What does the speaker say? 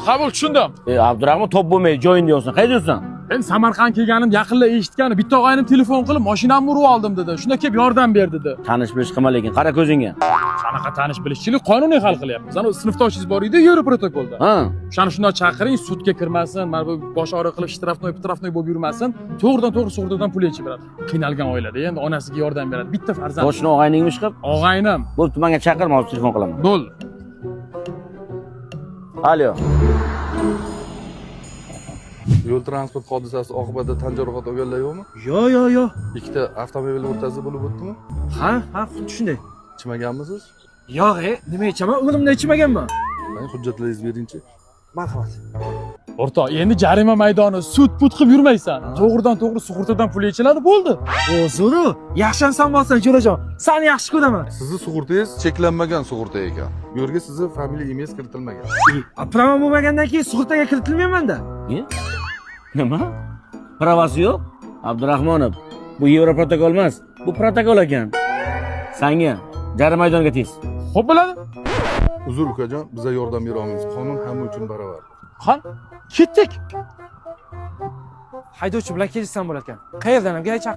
Qabul tushundim. Abdurahmon top bo'lmay joyin deyapsan. Qayerdasan? Men Samarqand kelganim yaqinda eshitgani bitta og'aynim telefon qilib mashinamni urib oldim dedi. Shunda kelib yordam ber dedi. Tanish bilish qilma lekin, qara ko'zingga. Qanaqa tanish bilishchilik qonuniy hal qilyapmiz. Ana sinfdoshingiz bor edi, yevro protokolda. Ha. O'shani shunday chaqiring, sudga kirmasin, mana bu bosh og'riq qilib shtrafnoy bo'lib yurmasin. To'g'ridan sug'urtadan pul yechib beradi. Qiynalgan oilada endi onasiga yordam beradi. Bitta farzand. Boshni og'ayningmish qilib? Og'aynim. Bo'pti, menga chaqirma, hozir telefon qilaman. Bo'ldi. Alo. Yo'l transport hodisasi oqibatida tan jarohat olganlar yo'qmi? Yo'q. Ikkita avtomobil o'rtasida bo'lib o'tdimi? Ha, xuddi shunday. Ichmaganmisiz? Yo'q, nima ichaman? O'g'limda ichmaganman. Mana hujjatlaringizni beringchi. Marhamat. O'rtoq, endi jarima maydoni sud-put qilib yurmaysan. To'g'ridan sug'urtadan pul yechiladi, bo'ldi. O'zuru, yaxshi inson bo'lsan, Jo'rajon. Seni yaxshi ko'raman. Sizni sug'urtangiz cheklanmagan sug'urta ekan. Bu yerga sizni familiya imengiz kiritilmagan. Prava bo'lmagandan keyin sug'urtaga kiritilmayman-da. Nima? Pravasi yo'q? Abdurahmonov, bu yevro protokol emas, bu protokol ekan. Senga jarima maydoniga tez. Xo'p bo'ladi. Uzr ukajon, bizga yordam bera olmaymiz. Qonun hamma uchun barobar. Qan, ketdik. Haydovchi bilan kelishsam bo'lar ekan. Qayerdan ham? Chaqir.